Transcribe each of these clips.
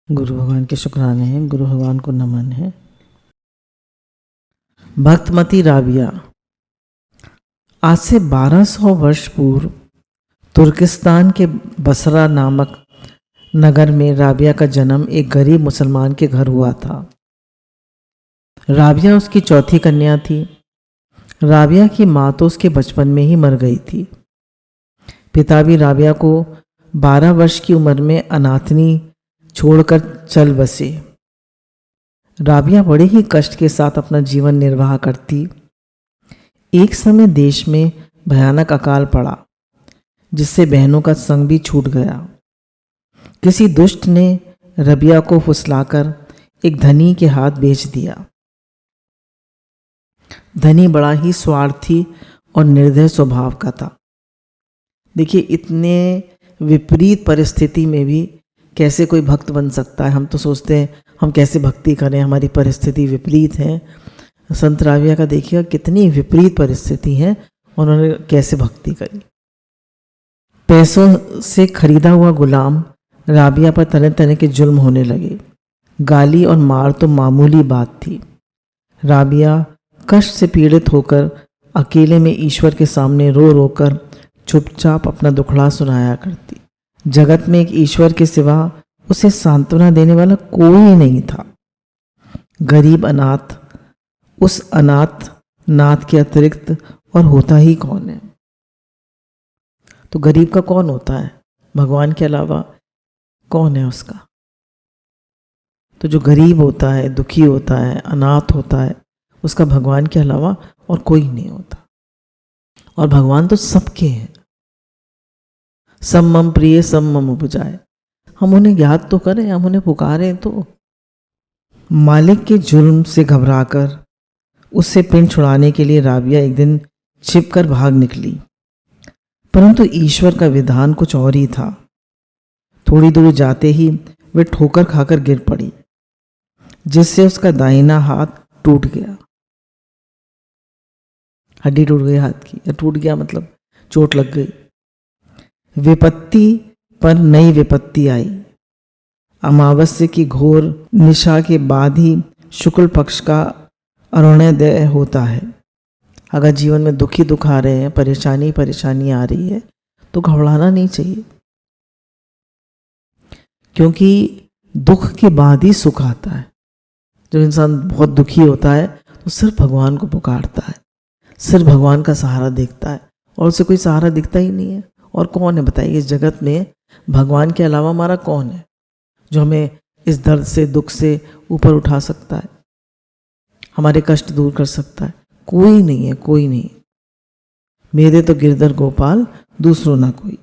गुरु भगवान के शुक्राने हैं, गुरु भगवान को नमन है। भक्तमती राबिया। आज से 1200 वर्ष पूर्व तुर्किस्तान के बसरा नामक नगर में राबिया का जन्म एक गरीब मुसलमान के घर हुआ था। राबिया उसकी चौथी कन्या थी। राबिया की माँ तो उसके बचपन में ही मर गई थी। पिता भी राबिया को 12 वर्ष की उम्र में अनाथनी छोड़कर चल बसे। राबिया बड़े ही कष्ट के साथ अपना जीवन निर्वाह करती। एक समय देश में भयानक अकाल पड़ा, जिससे बहनों का संग भी छूट गया। किसी दुष्ट ने राबिया को फुसलाकर एक धनी के हाथ बेच दिया। धनी बड़ा ही स्वार्थी और निर्दय स्वभाव का था। देखिए, इतने विपरीत परिस्थिति में भी कैसे कोई भक्त बन सकता है। हम तो सोचते हैं हम कैसे भक्ति करें, हमारी परिस्थिति विपरीत है। संत राबिया का देखिएगा कितनी विपरीत परिस्थिति है, उन्होंने कैसे भक्ति करी। पैसों से खरीदा हुआ गुलाम राबिया पर तरह तरह के जुल्म होने लगे। गाली और मार तो मामूली बात थी। राबिया कष्ट से पीड़ित होकर अकेले में ईश्वर के सामने रो रो कर चुपचाप अपना दुखड़ा सुनाया करती। जगत में एक ईश्वर के सिवा उसे सांत्वना देने वाला कोई नहीं था। गरीब अनाथ, उस अनाथ नाथ के अतिरिक्त और होता ही कौन है। तो गरीब का कौन होता है? भगवान के अलावा कौन है उसका? तो जो गरीब होता है, दुखी होता है, अनाथ होता है, उसका भगवान के अलावा और कोई नहीं होता। और भगवान तो सबके हैं। सब मम प्रिय सब मम उपजाए। हम उन्हें याद तो करें, हम उन्हें पुकारें तो। मालिक के जुल्म से घबराकर उससे पिंड छुड़ाने के लिए राबिया एक दिन छिपकर भाग निकली, परंतु ईश्वर का विधान कुछ और ही था। थोड़ी दूर जाते ही वे ठोकर खाकर गिर पड़ी, जिससे उसका दाहिना हाथ टूट गया। हड्डी टूट गई हाथ की, या टूट गया मतलब चोट लग गई। विपत्ति पर नई विपत्ति आई। अमावस्या की घोर निशा के बाद ही शुक्ल पक्ष का अरुणोदय होता है। अगर जीवन में दुखी दुख आ रहे हैं, परेशानी आ रही है, तो घबराना नहीं चाहिए, क्योंकि दुख के बाद ही सुख आता है। जब इंसान बहुत दुखी होता है तो सिर्फ भगवान को पुकारता है, सिर्फ भगवान का सहारा देखता है, और उसे कोई सहारा दिखता ही नहीं है। और कौन है बताइए इस जगत में? भगवान के अलावा हमारा कौन है जो हमें इस दर्द से, दुख से ऊपर उठा सकता है, हमारे कष्ट दूर कर सकता है? कोई नहीं है, कोई नहीं। मेरे तो गिरधर गोपाल, दूसरों ना कोई।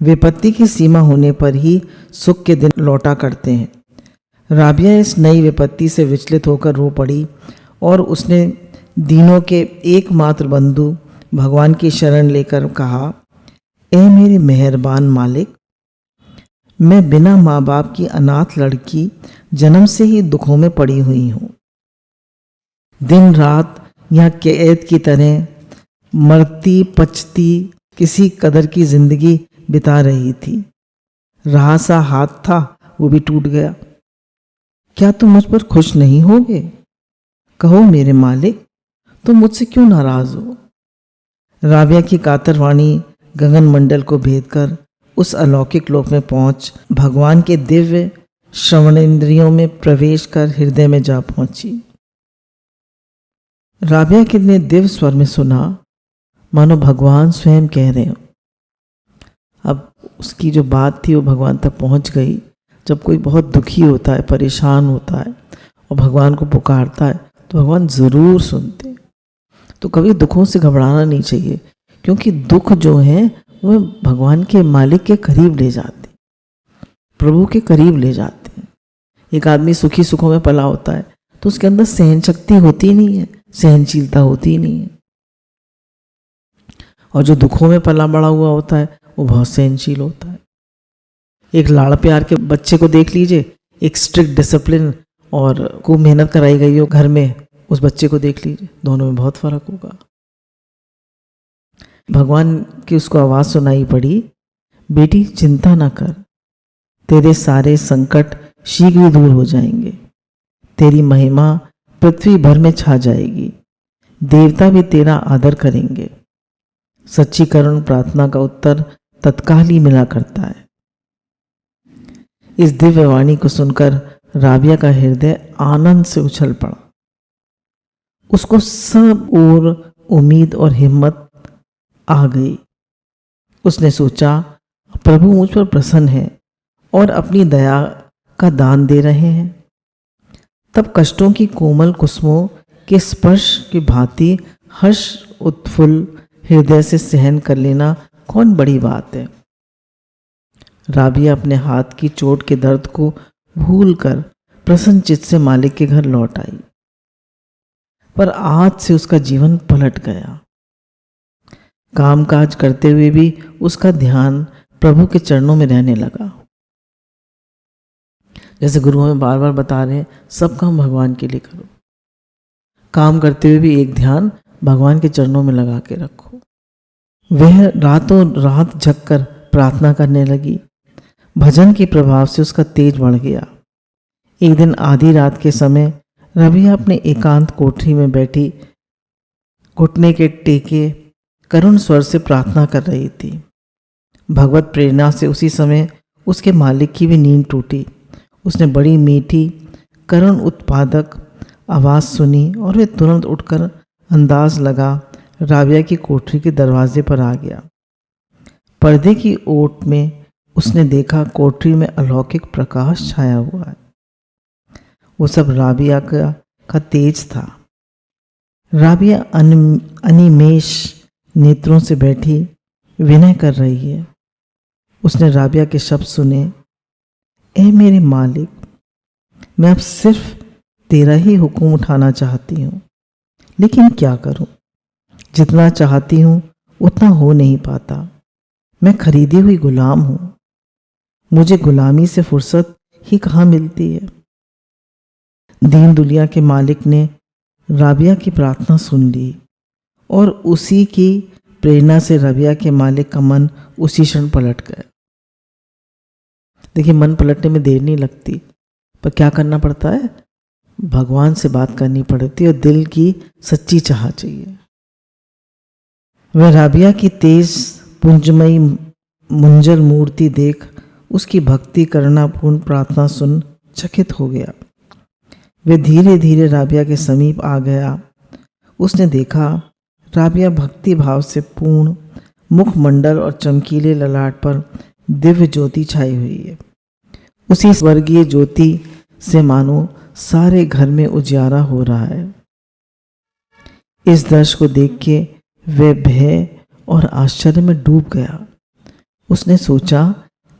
विपत्ति की सीमा होने पर ही सुख के दिन लौटा करते हैं। राबिया इस नई विपत्ति से विचलित होकर रो पड़ी और उसने दीनों के एकमात्र बंधु भगवान की शरण लेकर कहा, ए मेरे मेहरबान मालिक, मैं बिना माँ बाप की अनाथ लड़की जन्म से ही दुखों में पड़ी हुई हूँ। दिन रात यहाँ कैद की तरह मरती पचती किसी कदर की जिंदगी बिता रही थी। रहा सा हाथ था, वो भी टूट गया। क्या तुम मुझ पर खुश नहीं होगे? कहो मेरे मालिक, तुम मुझसे क्यों नाराज हो? राबिया की कातरवाणी गगन मंडल को भेद कर उस अलौकिक लोक में पहुंच भगवान के दिव्य श्रवणेंद्रियों में प्रवेश कर हृदय में जा पहुंची। राबिया के ने दिव्य स्वर में सुना, मानो भगवान स्वयं कह रहे हो। अब उसकी जो बात थी वो भगवान तक पहुंच गई। जब कोई बहुत दुखी होता है, परेशान होता है और भगवान को पुकारता है, तो भगवान जरूर सुनते हैं। तो कभी दुखों से घबराना नहीं चाहिए, क्योंकि दुख जो है वो भगवान के मालिक के करीब ले जाते, प्रभु के करीब ले जाते हैं। एक आदमी सुखी सुखों में पला होता है तो उसके अंदर सहन शक्ति होती नहीं है, सहनशीलता होती नहीं है। और जो दुखों में पला बड़ा हुआ होता है वो बहुत सहनशील होता है। एक लाड़ प्यार के बच्चे को देख लीजिए, एक स्ट्रिक्ट डिसिप्लिन और खूब मेहनत कराई गई हो घर में, उस बच्चे को देख लीजिए, दोनों में बहुत फर्क होगा। भगवान की उसको आवाज सुनाई पड़ी, बेटी चिंता ना कर, तेरे सारे संकट शीघ्र ही दूर हो जाएंगे। तेरी महिमा पृथ्वी भर में छा जाएगी। देवता भी तेरा आदर करेंगे। सच्ची करुण प्रार्थना का उत्तर तत्काल ही मिला करता है। इस दिव्य वाणी को सुनकर राबिया का हृदय आनंद से उछल पड़ा। उसको सब ओर उम्मीद और हिम्मत आ गई। उसने सोचा, प्रभु मुझ पर प्रसन्न है और अपनी दया का दान दे रहे हैं। तब कष्टों की कोमल कुसुमों के स्पर्श की भांति हर्ष उत्फुल्ल हृदय से सहन कर लेना कौन बड़ी बात है। राबिया अपने हाथ की चोट के दर्द को भूलकर प्रसन्नचित्त से मालिक के घर लौट आई। पर आज से उसका जीवन पलट गया। कामकाज करते हुए भी उसका ध्यान प्रभु के चरणों में रहने लगा। जैसे गुरु हमें बार बार बता रहे हैं, सब काम भगवान के लिए करो। काम करते हुए भी एक ध्यान भगवान के चरणों में लगा के रखो। वह रातों रात जगकर प्रार्थना करने लगी। भजन के प्रभाव से उसका तेज बढ़ गया। एक दिन आधी रात के समय रबिया अपने एकांत कोठरी में बैठी घुटने के टेके करुण स्वर से प्रार्थना कर रही थी। भगवत प्रेरणा से उसी समय उसके मालिक की भी नींद टूटी। उसने बड़ी मीठी करुण उत्पादक आवाज़ सुनी और वे तुरंत उठकर अंदाज लगा राबिया की कोठरी के दरवाजे पर आ गया। पर्दे की ओट में उसने देखा कोठरी में अलौकिक प्रकाश छाया हुआ है। वो सब राबिया का तेज था। राबिया अनिमेष नेत्रों से बैठी विनय कर रही है। उसने राबिया के शब्द सुने, ए मेरे मालिक, मैं अब सिर्फ तेरा ही हुक्म उठाना चाहती हूँ, लेकिन क्या करूँ? जितना चाहती हूँ उतना हो नहीं पाता। मैं खरीदी हुई गुलाम हूँ। मुझे गुलामी से फुर्सत ही कहाँ मिलती है। दीन दुनिया के मालिक ने राबिया की प्रार्थना सुन ली और उसी की प्रेरणा से राबिया के मालिक का मन उसी क्षण पलट गया। देखिए, मन पलटने में देर नहीं लगती, पर क्या करना पड़ता है? भगवान से बात करनी पड़ती है और दिल की सच्ची चाह चाहिए। वह राबिया की तेज पुंजमयी मुंजल मूर्ति देख उसकी भक्ति करुणापूर्ण प्रार्थना सुन चकित हो गया। वह धीरे धीरे राबिया के समीप आ गया। उसने देखा राबिया भक्ति भाव से पूर्ण मुखमंडल और चमकीले ललाट पर दिव्य ज्योति छाई हुई है। उसी स्वर्गीय ज्योति से मानो सारे घर में उजियारा हो रहा है। इस दृश्य को देख के वह भय और आश्चर्य में डूब गया। उसने सोचा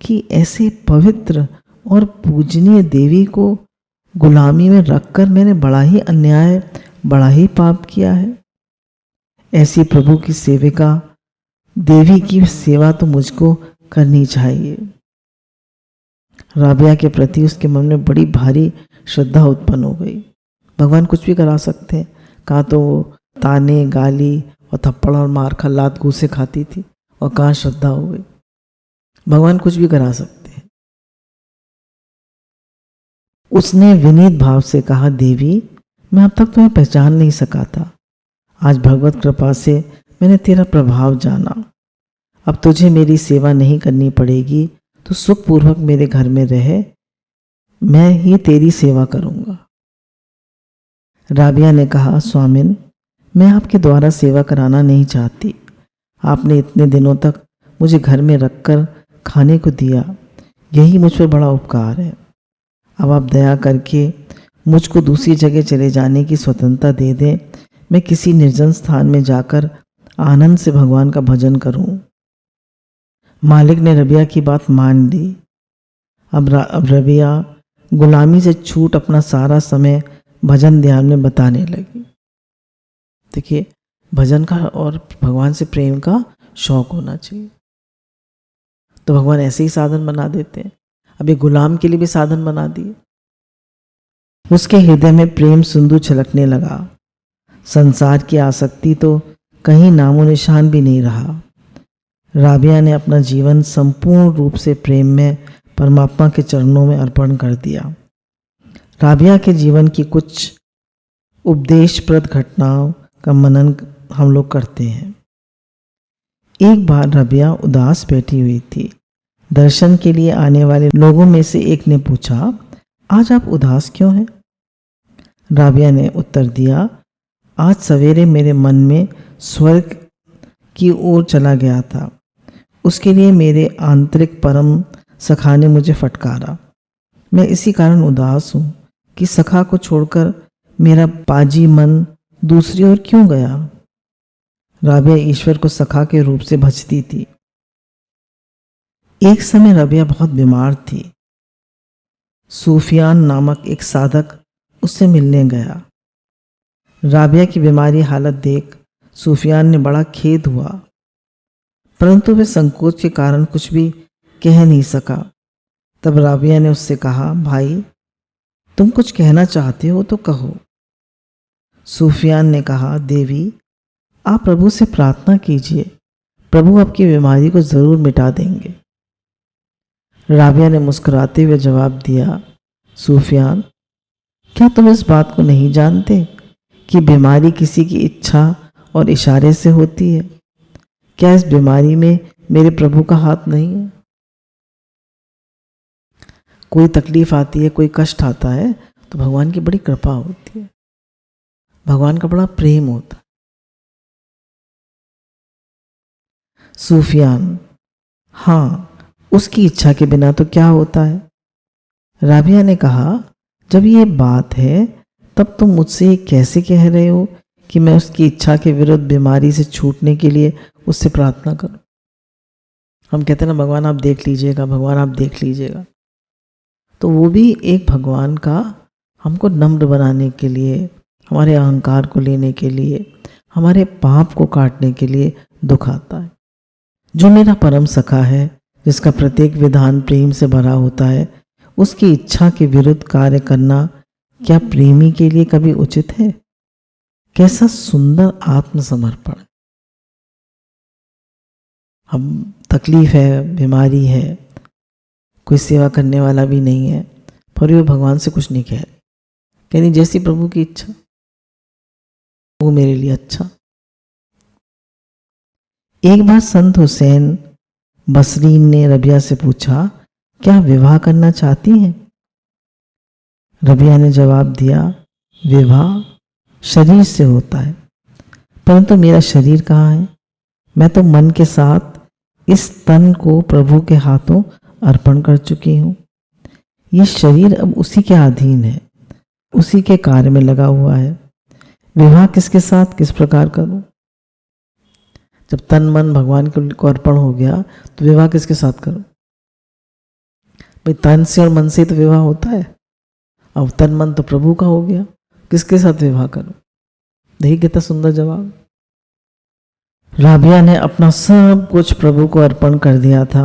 कि ऐसे पवित्र और पूजनीय देवी को गुलामी में रखकर मैंने बड़ा ही अन्याय, बड़ा ही पाप किया है। ऐसी प्रभु की सेविका देवी की सेवा तो मुझको करनी चाहिए। राबिया के प्रति उसके मन में बड़ी भारी श्रद्धा उत्पन्न हो गई। भगवान कुछ भी करा सकते हैं। कहाँ तो वो ताने, गाली और थप्पड़ और मार खा लात घूसे खाती थी, और कहाँ श्रद्धा हो गई। भगवान कुछ भी करा सकते हैं। उसने विनीत भाव से कहा, देवी, मैं अब तक तुम्हें पहचान नहीं सका था। आज भगवत कृपा से मैंने तेरा प्रभाव जाना। अब तुझे मेरी सेवा नहीं करनी पड़ेगी, तो सुखपूर्वक मेरे घर में रहे, मैं ही तेरी सेवा करूंगा। राबिया ने कहा, स्वामिन, मैं आपके द्वारा सेवा कराना नहीं चाहती। आपने इतने दिनों तक मुझे घर में रखकर खाने को दिया, यही मुझ पर बड़ा उपकार है। अब आप दया करके मुझको दूसरी जगह चले जाने की स्वतंत्रता दे दें। मैं किसी निर्जन स्थान में जाकर आनंद से भगवान का भजन करूं। मालिक ने रबिया की बात मान ली। अब रबिया गुलामी से छूट अपना सारा समय भजन ध्यान में बताने लगी। देखिए, भजन का और भगवान से प्रेम का शौक होना चाहिए, तो भगवान ऐसे ही साधन बना देते हैं। अभी गुलाम के लिए भी साधन बना दिए। उसके हृदय में प्रेम सिंधु छलकने लगा। संसार की आसक्ति तो कहीं नामो निशान भी नहीं रहा। राबिया ने अपना जीवन संपूर्ण रूप से प्रेम में परमात्मा के चरणों में अर्पण कर दिया। राबिया के जीवन की कुछ उपदेशप्रद घटनाओं का मनन हम लोग करते हैं। एक बार राबिया उदास बैठी हुई थी। दर्शन के लिए आने वाले लोगों में से एक ने पूछा, आज आप उदास क्यों हैं? राबिया ने उत्तर दिया, आज सवेरे मेरे मन में स्वर्ग की ओर चला गया था। उसके लिए मेरे आंतरिक परम सखा ने मुझे फटकारा। मैं इसी कारण उदास हूँ कि सखा को छोड़कर मेरा पाजी मन दूसरी ओर क्यों गया। राबिया ईश्वर को सखा के रूप से भजती थी। एक समय राबिया बहुत बीमार थी। सूफियान नामक एक साधक उससे मिलने गया। राबिया की बीमारी हालत देख सूफियान ने बड़ा खेद हुआ, परंतु वे संकोच के कारण कुछ भी कह नहीं सका। तब राबिया ने उससे कहा, भाई तुम कुछ कहना चाहते हो तो कहो। सूफियान ने कहा, देवी आप प्रभु से प्रार्थना कीजिए, प्रभु आपकी बीमारी को जरूर मिटा देंगे। राबिया ने मुस्कुराते हुए जवाब दिया, सूफियान क्या तुम इस बात को नहीं जानते कि बीमारी किसी की इच्छा और इशारे से होती है? क्या इस बीमारी में मेरे प्रभु का हाथ नहीं है? कोई तकलीफ आती है, कोई कष्ट आता है तो भगवान की बड़ी कृपा होती है, भगवान का बड़ा प्रेम होता है। सूफियान, हाँ उसकी इच्छा के बिना तो क्या होता है। राबिया ने कहा, जब ये बात है तब तुम मुझसे ये कैसे कह रहे हो कि मैं उसकी इच्छा के विरुद्ध बीमारी से छूटने के लिए उससे प्रार्थना करूं। हम कहते हैं ना, भगवान आप देख लीजिएगा, भगवान आप देख लीजिएगा। तो वो भी एक भगवान का हमको नम्र बनाने के लिए, हमारे अहंकार को लेने के लिए, हमारे पाप को काटने के लिए दुख आता है। जो मेरा परम सखा है, जिसका प्रत्येक विधान प्रेम से भरा होता है, उसकी इच्छा के विरुद्ध कार्य करना क्या प्रेमी के लिए कभी उचित है? कैसा सुंदर आत्मसमर्पण। हम तकलीफ है, बीमारी है, कोई सेवा करने वाला भी नहीं है, पर वो भगवान से कुछ नहीं कह रहे, कहनी जैसी प्रभु की इच्छा वो मेरे लिए अच्छा। एक बार संत हुसैन बसरीन ने रबिया से पूछा, क्या विवाह करना चाहती हैं? रबिया ने जवाब दिया, विवाह शरीर से होता है, परंतु मेरा शरीर कहाँ है? मैं तो मन के साथ इस तन को प्रभु के हाथों अर्पण कर चुकी हूँ। ये शरीर अब उसी के अधीन है, उसी के कार्य में लगा हुआ है। विवाह किसके साथ किस प्रकार करूं? जब तन मन भगवान को अर्पण हो गया तो विवाह किसके साथ करूं? भाई तन से और मन से तो विवाह होता है, अब तन मन तो प्रभु का हो गया, किसके साथ विवाह करूं? देखिए कितना सुंदर जवाब। राबिया ने अपना सब कुछ प्रभु को अर्पण कर दिया था।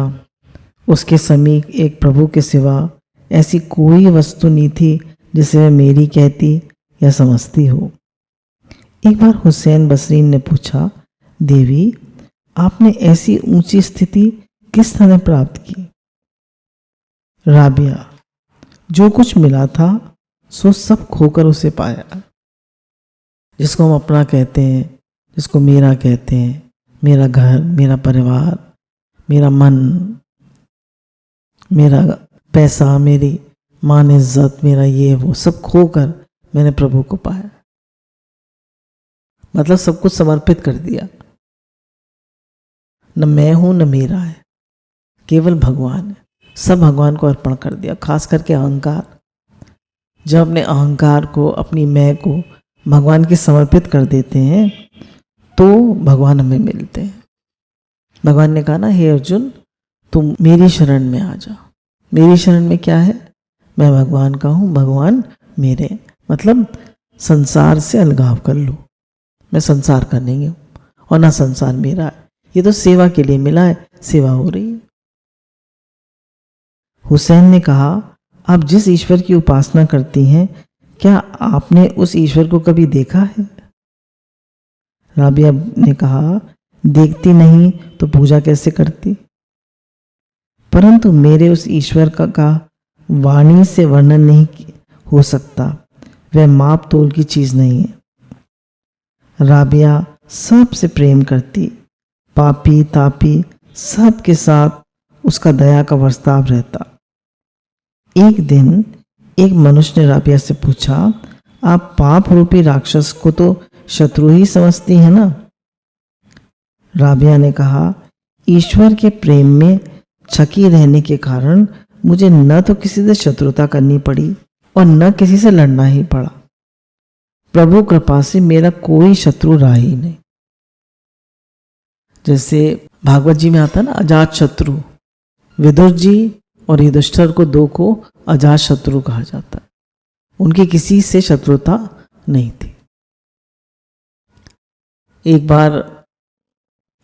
उसके समीप एक प्रभु के सिवा ऐसी कोई वस्तु नहीं थी जिसे वह मेरी कहती या समझती हो। एक बार हुसैन बसरीन ने पूछा, देवी आपने ऐसी ऊंची स्थिति किस तरह प्राप्त की? राबिया, जो कुछ मिला था सो सब खोकर उसे पाया। जिसको हम अपना कहते हैं, जिसको मेरा कहते हैं, मेरा घर, मेरा परिवार, मेरा मन, मेरा पैसा, मेरी मान इज्जत, मेरा ये वो सब खोकर मैंने प्रभु को पाया। मतलब सब कुछ समर्पित कर दिया। न मैं हूं न मेरा है, केवल भगवान है। सब भगवान को अर्पण कर दिया। खास करके अहंकार, जब अपने अहंकार को, अपनी मैं को भगवान के समर्पित कर देते हैं तो भगवान हमें मिलते हैं। भगवान ने कहा ना, हे अर्जुन तुम मेरी शरण में आ जा। मेरी शरण में क्या है? मैं भगवान का हूँ, भगवान मेरे। मतलब संसार से अलगाव कर लो। मैं संसार का नहीं हूँ और ना संसार मेरा है। ये तो सेवा के लिए मिला है, सेवा हो रही है। हुसैन ने कहा, आप जिस ईश्वर की उपासना करती हैं, क्या आपने उस ईश्वर को कभी देखा है? राबिया ने कहा, देखती नहीं तो पूजा कैसे करती? परंतु मेरे उस ईश्वर का वाणी से वर्णन नहीं हो सकता। वह माप तोल की चीज नहीं है। राबिया सबसे प्रेम करती, पापी तापी सब के साथ उसका दया का बर्ताव रहता। एक दिन एक मनुष्य ने राबिया से पूछा, आप पाप रूपी राक्षस को तो शत्रु ही समझती है ना? राबिया ने कहा, ईश्वर के प्रेम में छकी रहने के कारण मुझे न तो किसी से शत्रुता करनी पड़ी और न किसी से लड़ना ही पड़ा। प्रभु कृपा से मेरा कोई शत्रु रहा ही नहीं। जैसे भागवत जी में आता है ना, अजात शत्रु। विदुर जी और युधिष्ठिर को दो को अजात शत्रु कहा जाता है। उनकी किसी से शत्रुता नहीं थी। एक बार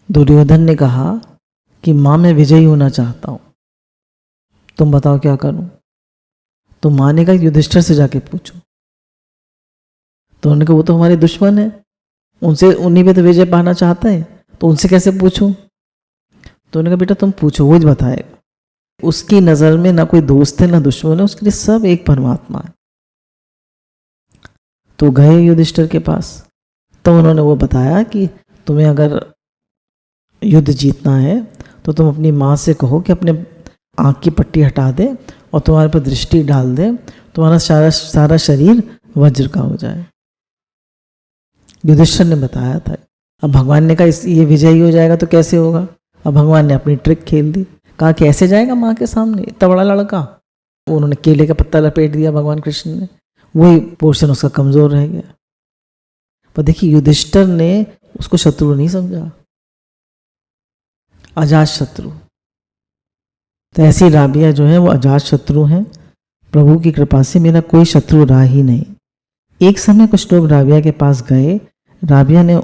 दुर्योधन ने कहा कि मां मैं विजयी होना चाहता हूं, तुम बताओ क्या करूं? तो मां ने कहा युधिष्ठिर से जाके पूछो। तो उन्होंने कहा वो तो हमारे दुश्मन है, उनसे उन्हीं पे तो विजय पाना चाहता है, तो उनसे कैसे पूछूं? तो उन्होंने कहा बेटा तुम पूछो, वो ही बताएगा। उसकी नजर में ना कोई दोस्त है ना दुश्मन है, उसके लिए सब एक परमात्मा है। तो गए युधिष्ठिर के पास, तो उन्होंने वो बताया कि तुम्हें अगर युद्ध जीतना है तो तुम अपनी माँ से कहो कि अपने आँख की पट्टी हटा दे और तुम्हारे पर दृष्टि डाल दे, तुम्हारा सारा शरीर वज्र का हो जाए। युधिष्ठिर ने बताया था। अब भगवान ने कहा ये विजयी हो जाएगा तो कैसे होगा? अब भगवान ने अपनी ट्रिक खेल दी, कहा कैसे जाएगा माँ के सामने, इतना बड़ा लड़का। उन्होंने केले का पत्ता लपेट दिया भगवान कृष्ण ने, वही पोर्शन उसका कमजोर रह गया। पर देखिए युधिष्ठिर ने उसको शत्रु नहीं समझा, अजात शत्रु। तो ऐसी राबिया जो है वो अजात शत्रु हैं। प्रभु की कृपा से मेरा कोई शत्रु रहा ही नहीं। एक समय कुछ लोग राबिया के पास गए। राबिया ने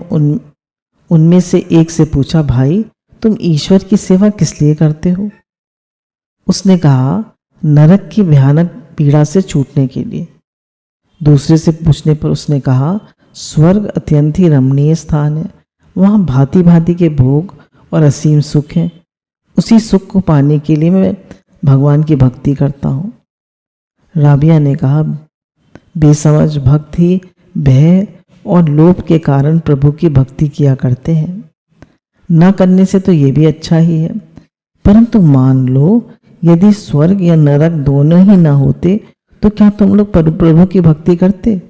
उनमें से एक से पूछा, भाई तुम ईश्वर की सेवा किस लिए करते हो? उसने कहा, नरक की भयानक पीड़ा से छूटने के लिए। दूसरे से पूछने पर उसने कहा, स्वर्ग अत्यंत ही रमणीय स्थान है, वहाँ भांति भांति के भोग और असीम सुख हैं। उसी सुख को पाने के लिए मैं भगवान की भक्ति करता हूँ। राबिया ने कहा, बेसमझ भक्त ही भय और लोभ के कारण प्रभु की भक्ति किया करते हैं। न करने से तो ये भी अच्छा ही है, परंतु मान लो यदि स्वर्ग या नरक दोनों ही ना होते तो क्या तुम लोग प्रभु की भक्ति करते?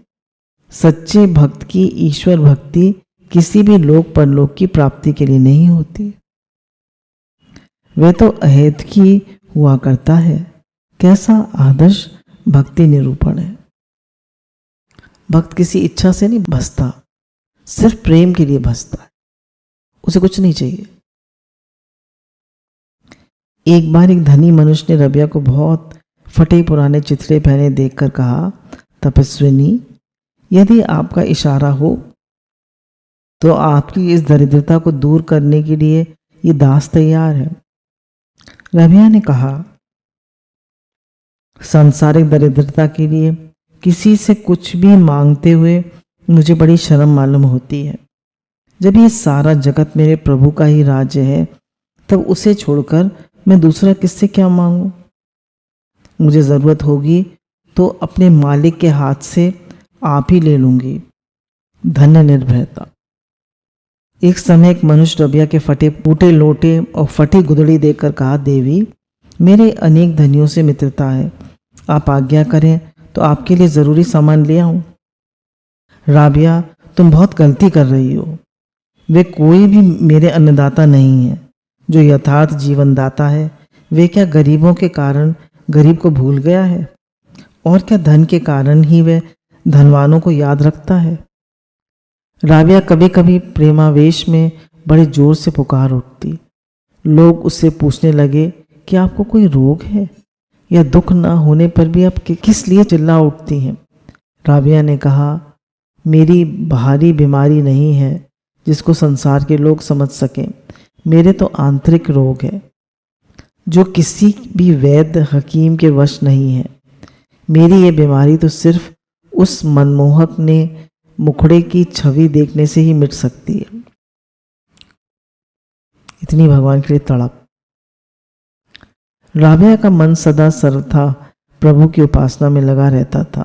सच्चे भक्त की ईश्वर भक्ति किसी भी लोक परलोक की प्राप्ति के लिए नहीं होती। वह तो अहेतु की हुआ करता है। कैसा आदर्श भक्ति निरूपण है। भक्त किसी इच्छा से नहीं बसता, सिर्फ प्रेम के लिए बसता है, उसे कुछ नहीं चाहिए। एक बार एक धनी मनुष्य ने रबिया को बहुत फटे पुराने चिथड़े पहने देखकर कहा, तपस्विनी यदि आपका इशारा हो तो आपकी इस दरिद्रता को दूर करने के लिए ये दास तैयार है। रबिया ने कहा, सांसारिक दरिद्रता के लिए किसी से कुछ भी मांगते हुए मुझे बड़ी शर्म मालूम होती है। जब ये सारा जगत मेरे प्रभु का ही राज्य है तब उसे छोड़कर मैं दूसरा किससे क्या मांगूं? मुझे जरूरत होगी तो अपने मालिक के हाथ से आप ही ले लूंगी। धन्य निर्भयता। एक समय एक मनुष्य रबिया के फटे फूटे लोटे और फटी गुदड़ी देखकर कहा, देवी मेरे अनेक धनियों से मित्रता है, आप आज्ञा करें तो आपके लिए जरूरी सामान ले आऊं। राबिया तुम बहुत गलती कर रही हो। वे कोई भी मेरे अन्नदाता नहीं है। जो यथार्थ जीवन दाता है वे क्या गरीबों के कारण गरीब को भूल गया है? और क्या धन के कारण ही वह धनवानों को याद रखता है? राबिया कभी कभी प्रेमावेश में बड़े जोर से पुकार उठती। लोग उससे पूछने लगे कि आपको कोई रोग है या दुख ना होने पर भी आप किस लिए चिल्ला उठती हैं? राबिया ने कहा, मेरी बाहरी बीमारी नहीं है जिसको संसार के लोग समझ सकें। मेरे तो आंतरिक रोग है जो किसी भी वैद्य हकीम के वश नहीं है। मेरी ये बीमारी तो सिर्फ उस मनमोहक ने मुखड़े की छवि देखने से ही मिट सकती है। इतनी भगवान के लिए तड़प। राबिया का मन सदा सर्वथा प्रभु की उपासना में लगा रहता था।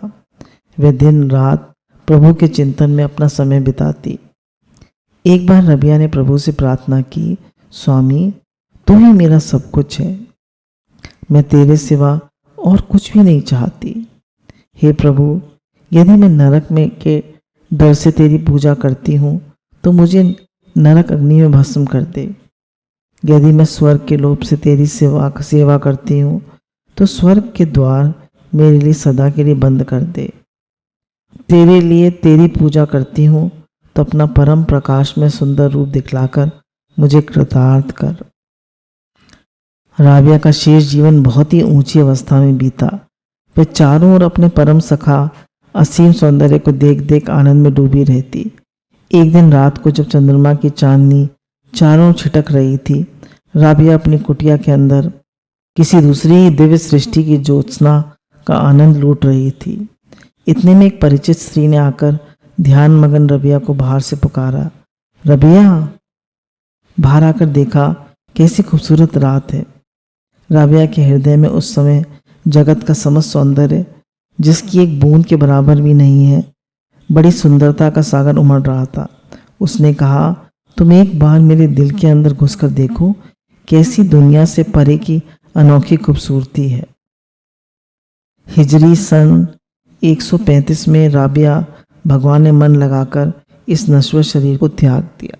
वह दिन रात प्रभु के चिंतन में अपना समय बिताती। एक बार राबिया ने प्रभु से प्रार्थना की, स्वामी, तू ही मेरा सब कुछ है, मैं तेरे सिवा और कुछ भी नहीं चाहती। हे प्रभु, यदि मैं नरक में के डर से तेरी पूजा करती हूँ तो मुझे नरक अग्नि में भस्म कर दे। यदि मैं स्वर्ग के लोभ से तेरी सेवा करती हूँ तो स्वर्ग के द्वार मेरे लिए सदा के लिए बंद कर दे। तेरे लिए तेरी पूजा करती हूँ तो अपना परम प्रकाश में सुंदर रूप दिखलाकर मुझे कृतार्थ कर। राबिया का शेष जीवन बहुत ही ऊंची अवस्था में बीता। वह चारों ओर अपने परम सखा असीम सौंदर्य को देख देख आनंद में डूबी रहती। एक दिन रात को जब चंद्रमा की चांदनी चारों छिटक रही थी, राबिया अपनी कुटिया के अंदर किसी दूसरी ही दिव्य सृष्टि की ज्योत्सना का आनंद लूट रही थी। इतने में एक परिचित स्त्री ने आकर ध्यान मगन राबिया को बाहर से पुकारा। राबिया! बाहर आकर देखा, कैसी खूबसूरत रात है। राबिया के हृदय में उस समय जगत का समस्त सौंदर्य, जिसकी एक बूंद के बराबर भी नहीं है, बड़ी सुंदरता का सागर उमड़ रहा था। उसने कहा, तुम एक बार मेरे दिल के अंदर घुसकर देखो, कैसी दुनिया से परे की अनोखी खूबसूरती है। हिजरी सन 135 में राबिया भगवान ने मन लगाकर इस नश्वर शरीर को त्याग दिया।